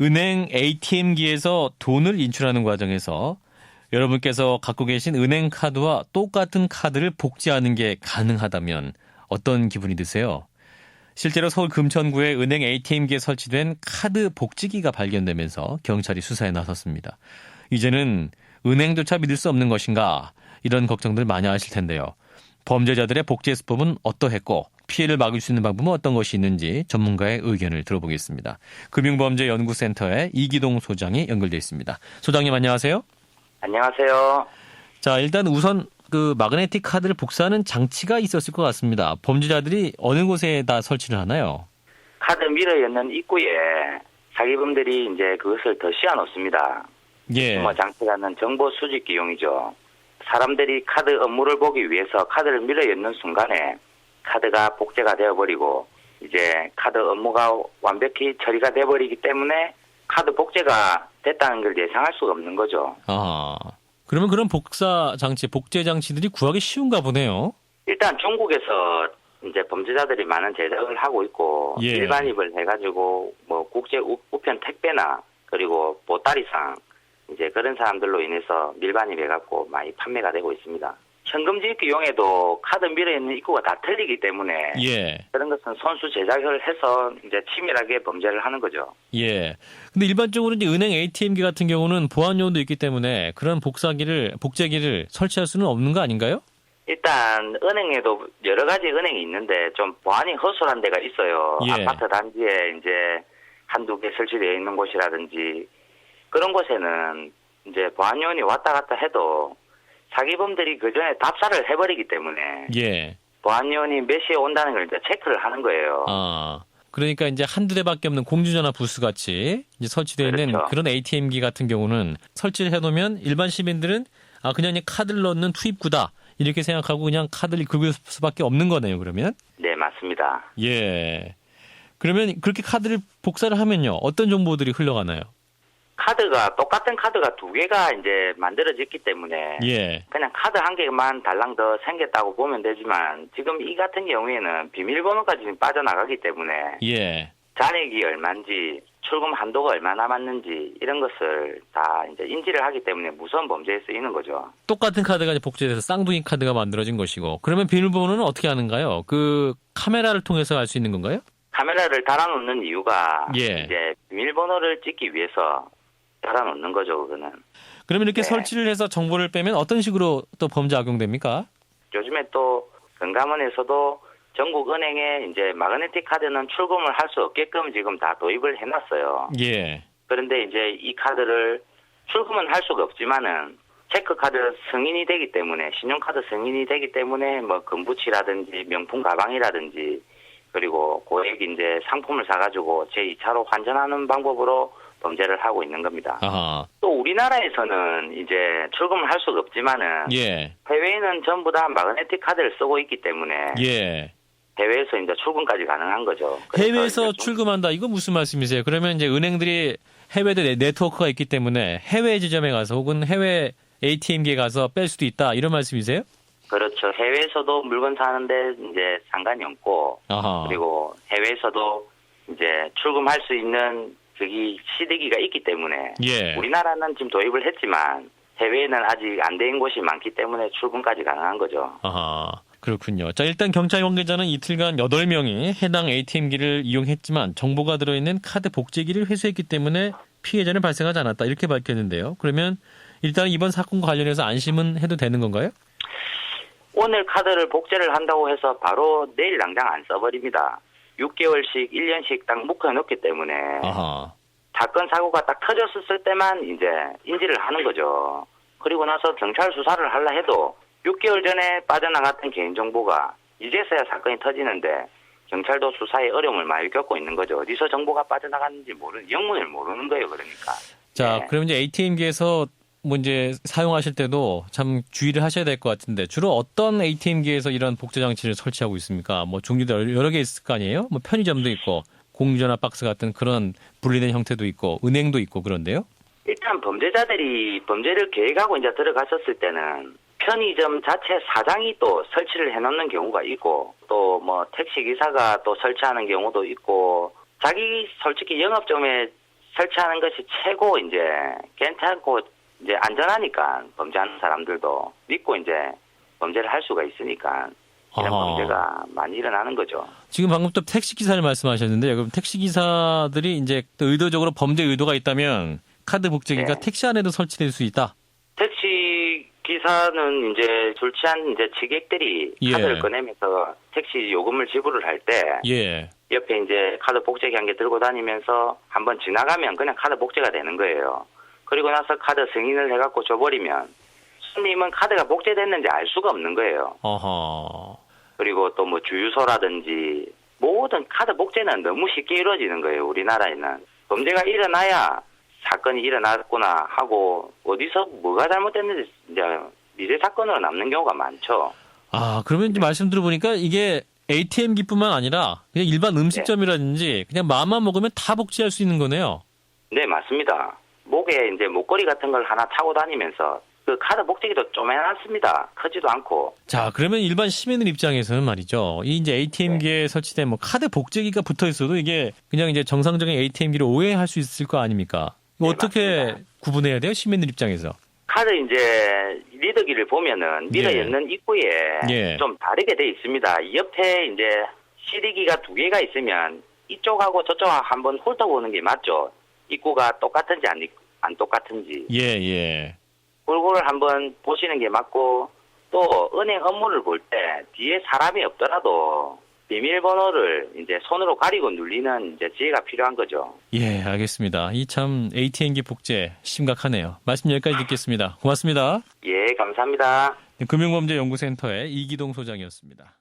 은행 ATM기에서 돈을 인출하는 과정에서 여러분께서 갖고 계신 은행 카드와 똑같은 카드를 복제하는 게 가능하다면 어떤 기분이 드세요? 실제로 서울 금천구의 은행 ATM기에 설치된 카드 복제기가 발견되면서 경찰이 수사에 나섰습니다. 이제는 은행조차 믿을 수 없는 것인가? 이런 걱정들 많이 하실 텐데요. 범죄자들의 복제 수법은 어떠했고 피해를 막을 수 있는 방법은 어떤 것이 있는지 전문가의 의견을 들어보겠습니다. 금융범죄연구센터의 이기동 소장이 연결돼 있습니다. 소장님 안녕하세요. 안녕하세요. 자, 일단 우선 그 마그네틱 카드를 복사하는 장치가 있었을 것 같습니다. 범죄자들이 어느 곳에다 설치를 하나요? 카드 미러 였는 입구에 사기범들이 이제 그것을 더 씌워 놓습니다. 예. 장치라는 정보 수집 기용이죠. 사람들이 카드 업무를 보기 위해서 카드를 밀어 엮는 순간에 카드가 복제가 되어버리고 이제 카드 업무가 완벽히 처리가 돼버리기 때문에 카드 복제가 됐다는 걸 예상할 수가 없는 거죠. 아, 그러면 그런 복사 장치, 복제 장치들이 구하기 쉬운가 보네요. 일단 중국에서 이제 범죄자들이 많은 제작을 하고 있고 예. 일반입을 해가지고 뭐 국제 우편 택배나 그리고 보따리상 이제 그런 사람들로 인해서 밀반입해갖고 많이 판매가 되고 있습니다. 현금지급기용에도 카드 밀어 있는 입구가 다 틀리기 때문에 예. 그런 것은 선수 제작을 해서 이제 치밀하게 범죄를 하는 거죠. 예. 근데 일반적으로 이제 은행 ATM기 같은 경우는 보안 요원도 있기 때문에 그런 복제기를 설치할 수는 없는 거 아닌가요? 일단 은행에도 여러 가지 은행이 있는데 좀 보안이 허술한 데가 있어요. 예. 아파트 단지에 이제 한두 개 설치되어 있는 곳이라든지 그런 곳에는 이제 보안 요원이 왔다 갔다 해도 사기범들이 그 전에 답사를 해버리기 때문에 예. 보안 요원이 몇 시에 온다는 걸 이제 체크를 하는 거예요. 아, 그러니까 이제 한두 대밖에 없는 공중전화 부스 같이 이제 설치되어 있는 그렇죠. 그런 ATM기 같은 경우는 설치를 해놓으면 일반 시민들은 그냥 카드를 넣는 투입구다 이렇게 생각하고 그냥 카드를 긁을 수밖에 없는 거네요. 그러면? 네, 맞습니다. 예. 그러면 그렇게 카드를 복사를 하면요, 어떤 정보들이 흘러가나요? 카드가 똑같은 카드가 두 개가 이제 만들어졌기 때문에 예. 그냥 카드 한 개만 달랑 더 생겼다고 보면 되지만 지금 이 같은 경우에는 비밀번호까지 빠져나가기 때문에 예. 잔액이 얼마인지 출금 한도가 얼마 남았는지 이런 것을 다 이제 인지를 하기 때문에 무서운 범죄에 쓰이는 거죠. 똑같은 카드가 이제 복제돼서 쌍둥이 카드가 만들어진 것이고, 그러면 비밀번호는 어떻게 하는가요? 그 카메라를 통해서 알 수 있는 건가요? 카메라를 달아놓는 이유가 예. 이제 비밀번호를 찍기 위해서 달아놓는 거죠, 그거는. 그러면 이렇게 네. 설치를 해서 정보를 빼면 어떤 식으로 또 범죄 악용됩니까? 요즘에 또 금감원에서도 전국 은행에 이제 마그네틱 카드는 출금을 할 수 없게끔 지금 다 도입을 해놨어요. 예. 그런데 이제 이 카드를 출금은 할 수가 없지만은 체크카드 승인이 되기 때문에 신용카드 승인이 되기 때문에 뭐 금부치라든지 명품 가방이라든지 그리고 고액 이제 상품을 사가지고 제2차로 환전하는 방법으로 범죄를 하고 있는 겁니다. 아하. 또 우리나라에서는 이제 출금을 할 수가 없지만은 예. 해외에는 전부 다 마그네틱 카드를 쓰고 있기 때문에 예. 해외에서 이제 출금까지 가능한 거죠. 그래서 해외에서 이제 출금한다. 이거 무슨 말씀이세요? 그러면 이제 은행들이 해외에 네트워크가 있기 때문에 해외 지점에 가서 혹은 해외 ATM기에 가서 뺄 수도 있다. 이런 말씀이세요? 그렇죠. 해외에서도 물건 사는데 이제 상관이 없고 아하. 그리고 해외에서도 이제 출금할 수 있는 저기 시대기가 있기 때문에 예. 우리나라는 지금 도입을 했지만 해외에는 아직 안 된 곳이 많기 때문에 출금까지 가능한 거죠. 아하. 그렇군요. 자, 일단 경찰 관계자는 이틀간 8명이 해당 ATM기를 이용했지만 정보가 들어있는 카드 복제기를 회수했기 때문에 피해자는 발생하지 않았다. 이렇게 밝혔는데요. 그러면 일단 이번 사건과 관련해서 안심은 해도 되는 건가요? 오늘 카드를 복제를 한다고 해서 바로 내일 당장 안 써버립니다. 6개월씩 1년씩 딱 묵혀놓기 때문에 아하. 사건 사고가 딱 터졌을 때만 이제 인지를 하는 거죠. 그리고 나서 경찰 수사를 하려 해도 6개월 전에 빠져나갔던 개인정보가 이제서야 사건이 터지는데 경찰도 수사에 어려움을 많이 겪고 있는 거죠. 어디서 정보가 빠져나갔는지 영문을 모르는 거예요. 그러니까. 자, 네. 그럼 이제 ATM기에서 뭐 이제 사용하실 때도 참 주의를 하셔야 될 것 같은데 주로 어떤 ATM기에서 이런 복제 장치를 설치하고 있습니까? 뭐 종류도 여러 개 있을 거 아니에요? 뭐 편의점도 있고 공중전화 박스 같은 그런 분리된 형태도 있고 은행도 있고 그런데요? 일단 범죄자들이 범죄를 계획하고 이제 들어갔었을 때는 편의점 자체 사장이 또 설치를 해놓는 경우가 있고 또 뭐 택시기사가 또 설치하는 경우도 있고 자기 솔직히 영업점에 설치하는 것이 최고 이제 괜찮고 이제 안전하니까 범죄하는 사람들도 믿고 이제 범죄를 할 수가 있으니까 이런 범죄가 많이 일어나는 거죠. 지금 방금 또 택시 기사를 말씀하셨는데 그럼 택시 기사들이 이제 또 의도적으로 범죄 의도가 있다면 카드 복제기가 네. 택시 택시 안에도 설치될 수 있다. 택시 기사는 이제 술 취한 이제 취객들이 예. 카드를 꺼내면서 택시 요금을 지불을 할 때 예. 옆에 이제 카드 복제기 한 개 들고 다니면서 한번 지나가면 그냥 카드 복제가 되는 거예요. 그리고 나서 카드 승인을 해갖고 줘버리면 손님은 카드가 복제됐는지 알 수가 없는 거예요. 어허. 그리고 또 뭐 주유소라든지 모든 카드 복제는 너무 쉽게 이루어지는 거예요. 우리나라에는. 범죄가 일어나야 사건이 일어났구나 하고 어디서 뭐가 잘못됐는지 이제 미제 사건으로 남는 경우가 많죠. 아, 그러면 이제 말씀 들어보니까 이게 ATM기뿐만 아니라 그냥 일반 음식점이라든지 그냥 마음만 먹으면 다 복제할 수 있는 거네요. 네, 맞습니다. 목에 이제 목걸이 같은 걸 하나 타고 다니면서 그 카드 복제기도 쪼매놨습니다. 크지도 않고. 자, 그러면 일반 시민들 입장에서는 말이죠. 이 이제 ATM기에 설치된 뭐 카드 복제기가 붙어 있어도 이게 그냥 이제 정상적인 ATM기를 오해할 수 있을 거 아닙니까? 이거 네, 어떻게 맞습니다. 구분해야 돼요? 시민들 입장에서. 카드 이제 리더기를 보면은 리더 예. 였는 입구에 예. 좀 다르게 돼 있습니다. 옆에 이제 CD기가 두 개가 있으면 이쪽하고 저쪽하고 한번 훑어보는 게 맞죠. 입구가 똑같은지 안 똑같은지. 예, 예. 그거를 한번 보시는 게 맞고 또 은행 업무를 볼 때 뒤에 사람이 없더라도 비밀번호를 이제 손으로 가리고 눌리는 이제 지혜가 필요한 거죠. 예, 알겠습니다. 이 참 ATM기 복제 심각하네요. 말씀 여기까지 듣겠습니다. 고맙습니다. 예, 감사합니다. 금융범죄연구센터의 이기동 소장이었습니다.